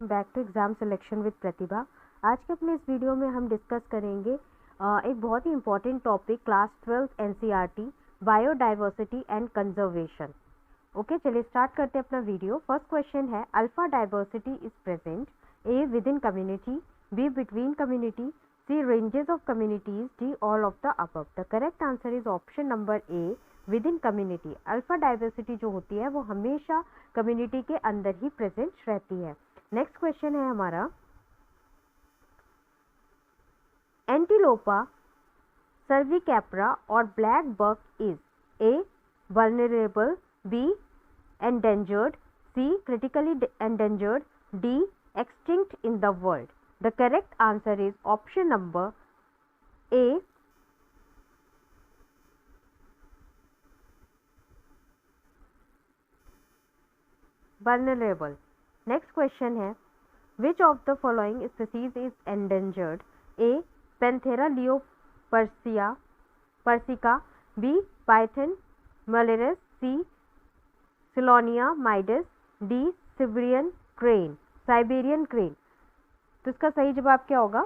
Back to exam selection with Pratibha. आज के अपने इस वीडियो में हम डिस्कस करेंगे एक बहुत ही important topic class 12 NCERT biodiversity and conservation. Okay, चलिए स्टार्ट करते हैं अपना वीडियो। फर्स्ट क्वेश्चन है, alpha diversity is present A within community, B between community, C ranges of communities, D all of the above. The correct answer is option number A, within community. Alpha diversity जो होती है वो हमेशा community के अंदर ही present रहती है। Next question है हमारा, एंटीलोपा सर्विकैपरा और black buck is a vulnerable, B endangered, C critically endangered, D extinct in the world. The correct answer is option number A, vulnerable. Next question है, which of the following species is endangered? A Panthera persica, B Python malaris, C Chelonia mydas, D Siberian crane. तो इसका सही जवाब क्या होगा?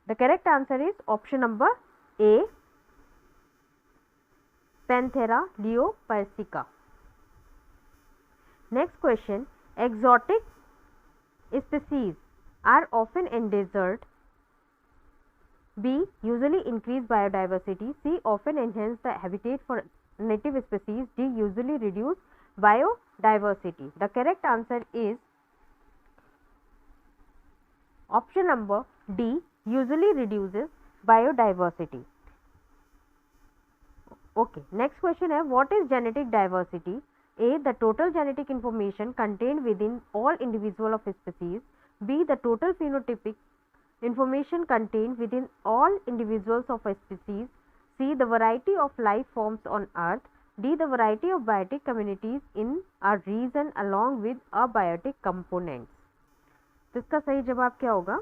The correct answer is option number A, Panthera leo persica. Next question, exotic species are often endangered, B usually increase biodiversity, C often enhance the habitat for native species, D usually reduce biodiversity. The correct answer is option number D, usually reduces biodiversity. Okay, next question है, what is genetic diversity? A the total genetic information contained within all individual of a species, B the total phenotypic information contained within all individuals of a species, C the variety of life forms on earth, D the variety of biotic communities in a region along with abiotic components. तो इसका सही जवाब क्या होगा?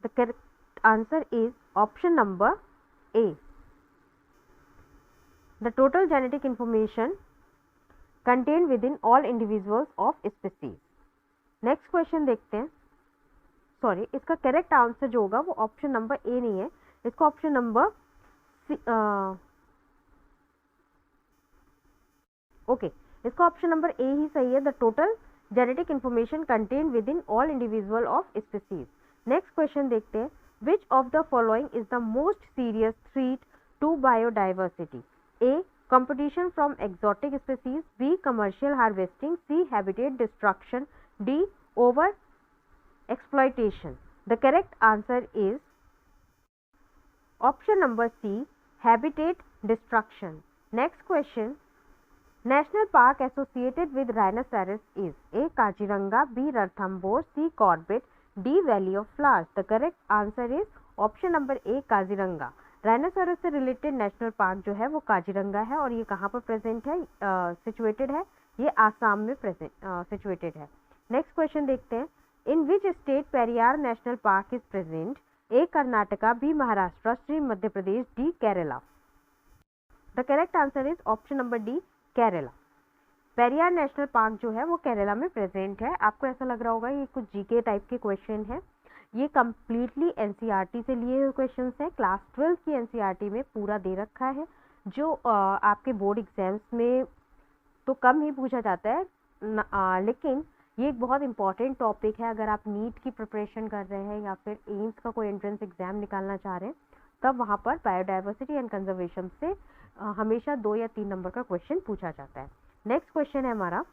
The correct answer is option number A, the total genetic information contained within all individuals of species. Next question देखते हैं। Sorry, इसका correct answer जो होगा वो ऑप्शन नंबर ए नहीं है, इसको ऑप्शन नंबर इसका ऑप्शन नंबर ए ही सही है, the total genetic information contain within all individual of species. Next question देखते हैं, which of the following is the most serious threat to biodiversity? A competition from exotic species, B commercial harvesting, C habitat destruction, D over exploitation. The correct answer is option number C, habitat destruction. Next question, national park associated with rhinoceros is A Kaziranga, B Ranthambore, C Corbett, D Valley of Flowers. The correct answer is option number A, Kaziranga. Rhinoceros से related national park जो है वो काजीरंगा है और ये कहाँ पर present है, सिचुएटेड है, ये आसाम में प्रेजेंट सिचुएटेड है। नेक्स्ट क्वेश्चन देखते हैं, in which state Periyar National Park is present? A Karnataka, B Maharashtra, C Madhya Pradesh, D Kerala. The correct answer is option number D, Kerala. Periyar national park जो है वो केरला में प्रेजेंट है। आपको ऐसा लग रहा होगा ये कुछ जीके टाइप के क्वेश्चन है, ये कम्प्लीटली एनसीईआरटी से लिए हुए क्वेश्चन है। क्लास 12 की एनसीईआरटी में पूरा दे रखा है, जो आपके बोर्ड एग्जाम्स में तो कम ही पूछा जाता है, लेकिन ये एक बहुत इंपॉर्टेंट टॉपिक है। अगर आप नीट की प्रिपरेशन कर रहे हैं या फिर एम्स का कोई एंट्रेंस एग्जाम निकालना चाह रहे हैं, तब वहाँ पर बायोडाइवर्सिटी एंड कंजर्वेशन से हमेशा 2 या 3 नंबर का क्वेश्चन पूछा जाता है। नेक्स्ट क्वेश्चन है हमारा,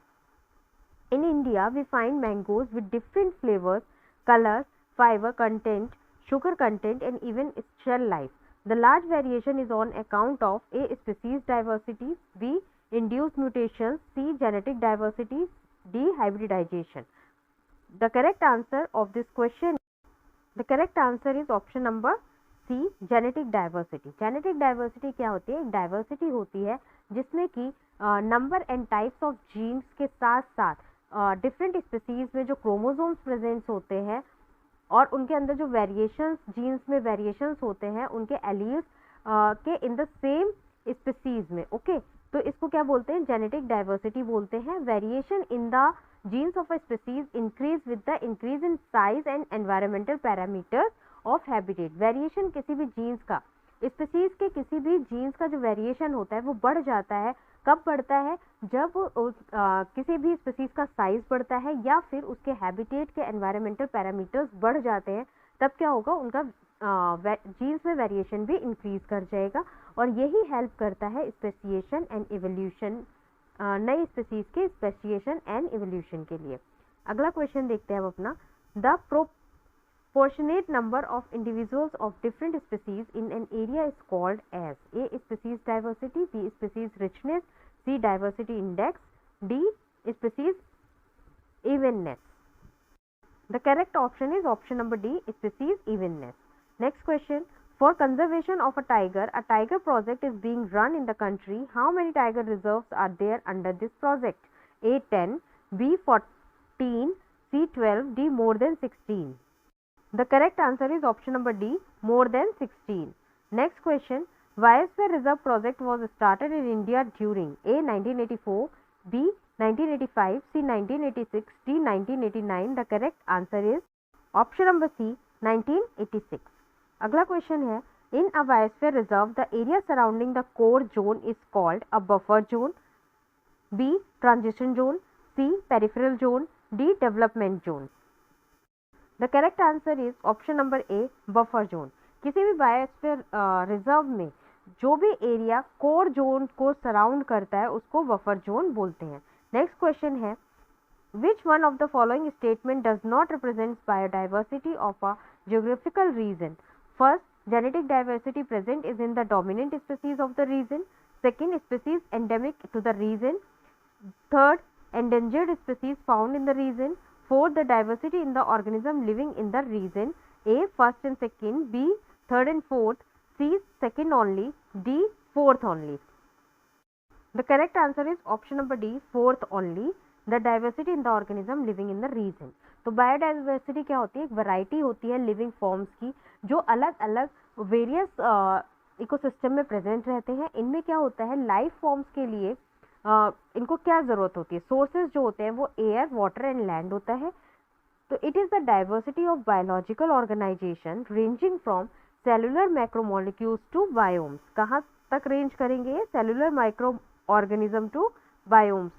in India we find mangoes with different flavours, colours, fibre content, sugar content and even shell life. The large variation is on account of A species diversity, B induced mutations, C genetic diversity, D hybridization. The correct answer of this question, the correct answer is option number C, genetic diversity. Genetic diversity क्या होती है? Diversity होती है जिसमें कि number and types of genes के साथ साथ डिफरेंट स्पीसीज में जो क्रोमोसोम्स प्रेजेंट्स होते हैं और उनके अंदर जो वेरिएशंस, जीन्स में वेरिएशंस होते हैं उनके एलील्स के इन द सेम स्पीसीज में। ओके, तो इसको क्या बोलते हैं, जेनेटिक डाइवर्सिटी बोलते हैं। Variation in the jeans of a species increase with the increase in size and environmental parameters of habitat. Variation किसी भी जीन्स का, स्पीसीज के किसी भी जीन्स का जो वेरिएशन होता है वो बढ़ जाता है। कब बढ़ता है, जब किसी भी स्पीसीज का साइज बढ़ता है या फिर उसके हैबिटेट के एनवायरमेंटल पैरामीटर्स बढ़ जाते हैं, तब क्या होगा, उनका जीन्स में वेरिएशन भी इंक्रीज कर जाएगा और यही हेल्प करता है स्पेसिएशन एंड इवोल्यूशन, नई स्पीसीज के स्पेसिएशन एंड इवोल्यूशन के लिए। अगला क्वेश्चन देखते हैं अब अपना, the proportionate number of individuals of different species in an area is called as A. Species diversity, B. Species richness, C. Diversity index, D. Species evenness. The correct option is option number D, species evenness. Next question, for conservation of a tiger project is being run in the country. How many tiger reserves are there under this project? A. 10, B. 14, C. 12, D. more than 16. The correct answer is option number D, more than 16. Next question, Biosphere Reserve project was started in India during A. 1984, B. 1985, C. 1986, D. 1989. The correct answer is option number C, 1986. अगला question है, in a biosphere reserve the area surrounding the core zone is called a buffer zone, B. transition zone, C. peripheral zone, D. development zone. The correct answer is option number A, buffer zone. किसी भी biosphere reserve में जो भी area core zone को surround करता है उसको buffer zone बोलते हैं। नेक्स्ट क्वेश्चन है, which one of the following statement does not represent biodiversity of a geographical region? First, genetic diversity present is in the dominant species of the region. Second, species endemic to the region. Third, endangered species found in the region. Fourth, the diversity in the organism living in the region. A. first and second, B. third and fourth, C. second only, D. fourth only. The correct answer is option number D, fourth only. The diversity in the organism living in the region. तो biodiversity क्या होती है, एक variety होती है living forms की जो अलग अलग वेरियस इकोसिस्टम में प्रेजेंट रहते हैं। इनमें क्या होता है, लाइफ फॉर्म्स के लिए इनको क्या ज़रूरत होती है, सोर्सेज जो होते हैं वो एयर, वाटर एंड लैंड होता है। तो it is the diversity of biological organisation ranging from cellular macromolecules to biomes. कहाँ तक रेंज करेंगे, cellular micro organism to biomes.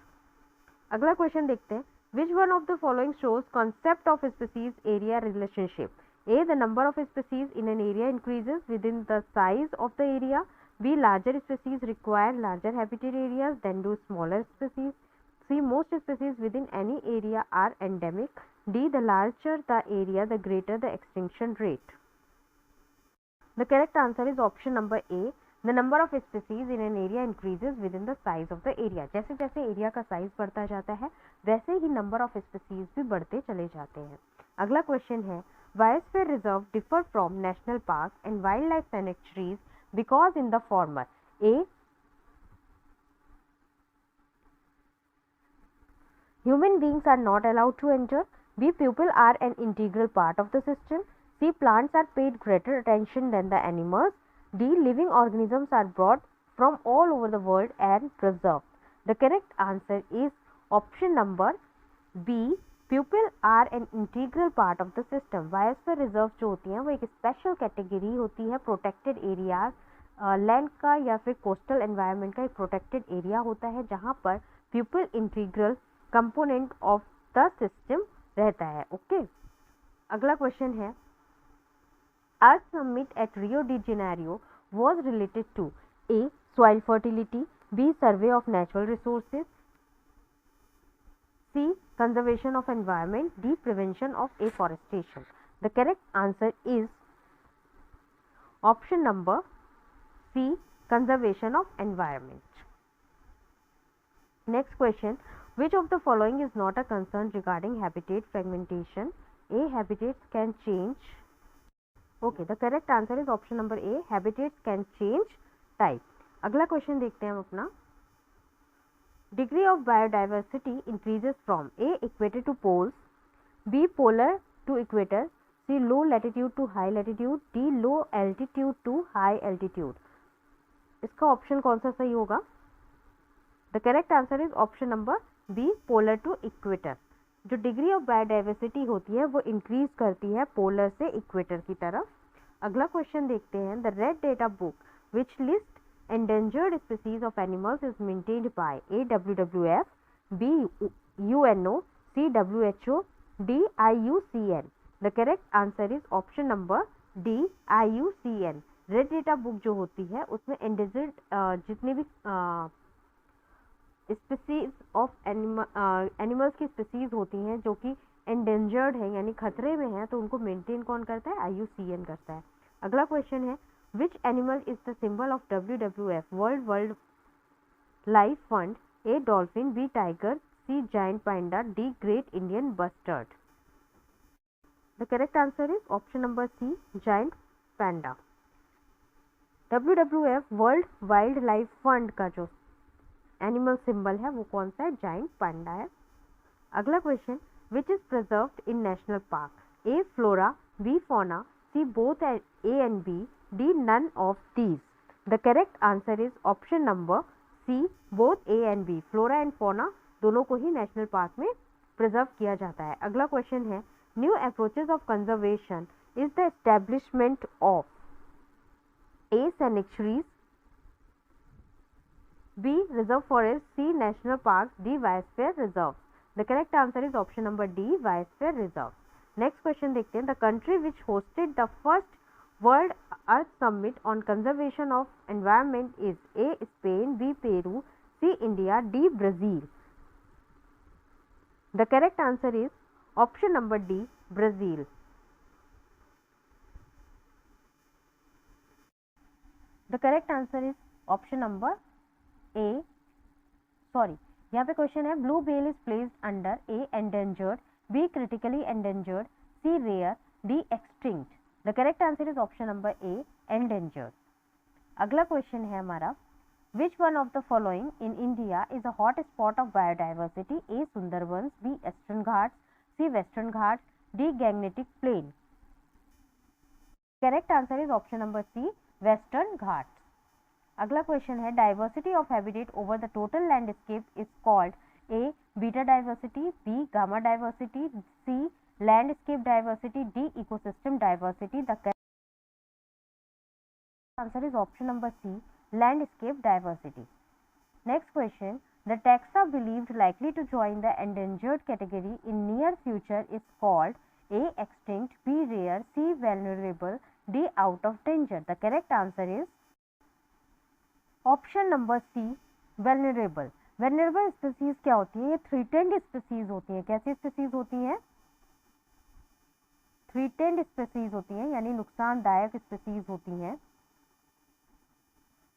अगला क्वेश्चन देखते हैं, which one of the following shows concept of species area relationship? A. The number of species in an area increases with in the size of the area. B. larger species require larger habitat areas than do smaller species. C. most species within any area are endemic. D. the larger the area, the greater the extinction rate. The correct answer is option number A. The number of species in an area increases within the size of the area. जैसे जैसे area का size बढ़ता जाता है वैसे ही number of species भी बढ़ते चले जाते हैं। अगला क्वेश्चन है, biosphere reserve differ from national park and wild life sanctuaries because in the former A. human beings are not allowed to enter, B. people are an integral part of the system, C. plants are paid greater attention than the animals, D. living organisms are brought from all over the world and preserved. The correct answer is option number B. people are an integral part of the system. Biosphere reserve जो होती हैं वो एक special category होती है, protected area, land का या फिर कोस्टल एनवायरनमेंट का एक प्रोटेक्टेड एरिया होता है जहाँ पर people integral component of the system रहता है। ओके, अगला क्वेश्चन है, Earth Summit at Rio de Janeiro was related to A. Soil fertility, B. Survey of natural resources, C. conservation of environment, D. prevention of afforestation. The correct answer is option number C. conservation of environment. Next question, which of the following is not a concern regarding habitat fragmentation? A. habitats can change. Okay, the correct answer is option number A. habitats can change type. अगला question देखते हैं हम अपना, degree of biodiversity increases from A. equator to poles, B. polar to equator, C. low latitude to high latitude, D. low altitude to high altitude. इसका option कौन सा सही होगा? The correct answer is option number B, polar to equator. जो degree of biodiversity होती है वो increase करती है पोलर से इक्वेटर की तरफ। अगला क्वेश्चन देखते हैं। The red data book which list endangered species of animals is maintained by A. WWF, B. UNO, C. WHO, D. IUCN. The correct answer is option number D. IUCN. Red data book जो होती है उसमें endangered जितने भी species of animals की species होती हैं जो कि एंडेंजर्ड है यानी खतरे में है, तो उनको मेंटेन कौन करता है? IUCN करता है। अगला क्वेश्चन है, which animal is the symbol of WWF world life fund? A dolphin, B tiger, C giant panda, D great Indian bustard. The correct answer is option number C, giant panda. WWF world wild life fund का जो animal symbol है वो कौन सा है? Giant panda है। अगला question, which is preserved in national park? A flora, B fauna, C both A and B, D none of these. The correct answer is option number C, both A and B. Flora and fauna दोनों को ही national park में preserve किया जाता है। अगला question है, new approaches of conservation is the establishment of A sanctuaries, B. Reserve forest, C. National parks, D. Biosphere reserve. The correct answer is option number D. Biosphere reserve. Next question देखते हैं. The country which hosted the first World Earth Summit on Conservation of Environment is A. Spain, B. Peru, C. India, D. Brazil. The correct answer is option number D. Brazil. The correct answer is option number यहाँ पे question है, blue whale is placed under A endangered, B critically endangered, C rare, D extinct. The correct answer is option number A, endangered. अगला question है हमारा, which one of the following in India is a hot spot of biodiversity? A Sundarbans, B Eastern Ghats, C Western Ghats, D Gangetic plain. Correct answer is option number C, Western Ghats. अगला question है, diversity of habitat over the total landscape is called? A beta diversity, B gamma diversity, C landscape diversity, D ecosystem diversity. The correct answer is option number C, landscape diversity. Next question, the taxa believed likely to join the endangered category in near future is called? A extinct, B rare, C vulnerable, D out of danger. The correct answer is option number C, vulnerable. Vulnerable species क्या होती है? ये threatened species होती हैं। कैसी species होती हैं? Threatened species होती हैं, यानी नुकसानदायक स्पीसीज होती हैं,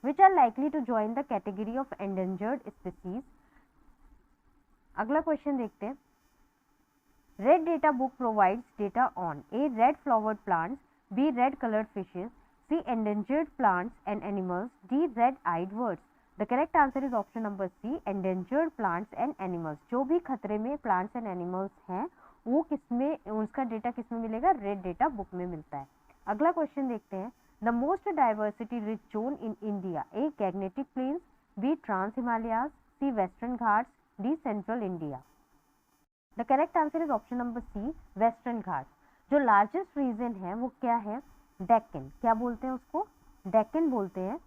which are likely to join the category of endangered species. अगला क्वेश्चन देखते हैं, red data book provides data on? A red flowered plants, B red coloured fishes, C endangered plants and animals, D red-eyed birds. The correct answer is option number C, endangered plants and animals. जो भी खतरे में plants and animals हैं वो किसमें, उसका data किसमें मिलेगा? रेड डेटा बुक में मिलता है। अगला क्वेश्चन देखते हैं, the most diversity rich zone in India? A Gangetic plains, B trans Himalayas, C Western Ghats, D central India. The correct answer is option number C, Western Ghats. जो लार्जेस्ट रीजन है वो क्या है? डेक्कन। क्या बोलते हैं उसको? डेक्कन बोलते हैं।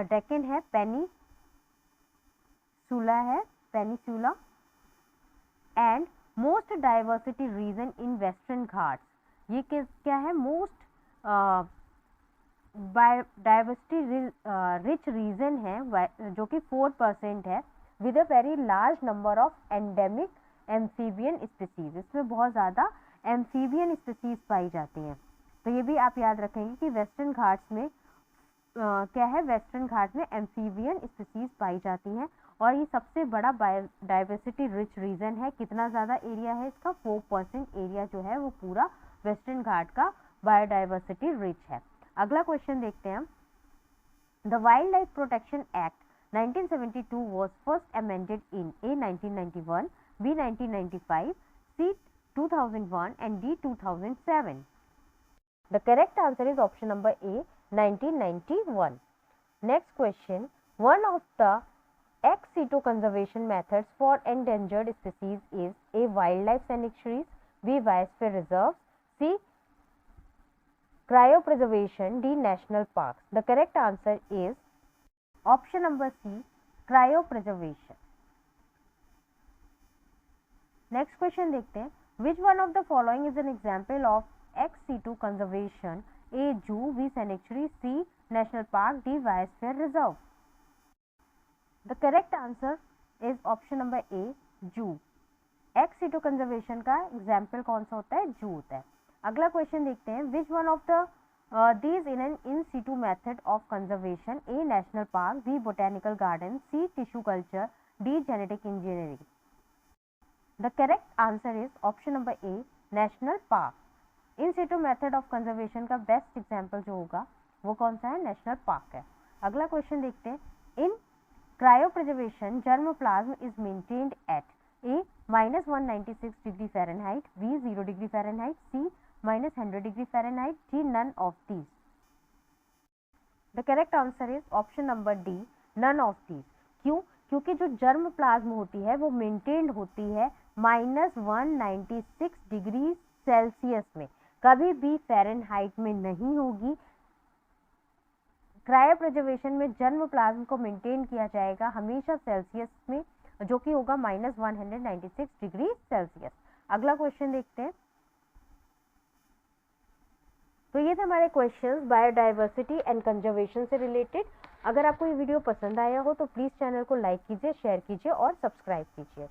डेक्कन है, peninsula and most diversity region in Western Ghats. ये क्या है? मोस्ट डाइवर्सिटी रिच रीजन है जो कि 4% है, with a very large number of endemic amphibian species. इसमें बहुत ज़्यादा एम्फीबियन स्पीसीज पाई जाती हैं। तो ये भी आप याद रखेंगे कि वेस्टर्न घाट्स में क्या है? वेस्टर्न घाट में एम्फीबियन स्पीसीज पाई जाती हैं और ये सबसे बड़ा बायोडाइवर्सिटी रिच रीजन है। कितना ज़्यादा एरिया है इसका? 4% एरिया जो है वो पूरा वेस्टर्न घाट का बायोडाइवर्सिटी रिच है। अगला क्वेश्चन देखते हैं, the wild life protection act 1972 was first amended in? A 1991, B 1995, C 2001 and D 2007। The correct answer is option number A, 1991. Next question, one of the ex situ conservation methods for endangered species is A. Wildlife sanctuaries, B. Biosphere reserves, C. Cryopreservation, D. National parks. The correct answer is option number C. Cryopreservation. Next question देखते हैं. Which one of the following is an example of ex situ conservation? A. Zoo, B. Sanctuary, C. National park, D. Biosphere reserve. The correct answer is option number A. Zoo. Ex situ conservation का example कौन सा होता है? Zoo होता है. अगला question देखते हैं. Which one of the these in an in situ method of conservation? A. National park, B. Botanical garden, C. Tissue culture, D. Genetic engineering. The correct answer is option number A. National park. In Situ method of conservation का best example जो होगा वो कौन सा है? National park है. अगला question देखते हैं. In cryopreservation germplasm is maintained at A. -196 degree Fahrenheit, B. 0 degree Fahrenheit, C. -100 degree Fahrenheit, D. None of these. The correct answer is option number D. None of these. क्यों? क्योंकि जो जर्मोप्लाज्म होती है वो मेंटेन्ड होती है -196 डिग्री सेल्सियस में, कभी भी फ़ारेनहाइट में नहीं होगी. क्रायोप्रिजर्वेशन में जर्मोप्लाज्म को मेंटेन किया जाएगा हमेशा सेल्सियस में, जो कि होगा -196 डिग्री सेल्सियस. अगला क्वेश्चन देखते हैं. तो ये थे हमारे क्वेश्चंस बायोडाइवर्सिटी एंड कंजर्वेशन से रिलेटेड. अगर आपको ये वीडियो पसंद आया हो तो प्लीज़ चैनल को लाइक कीजिए, शेयर कीजिए और सब्सक्राइब कीजिए.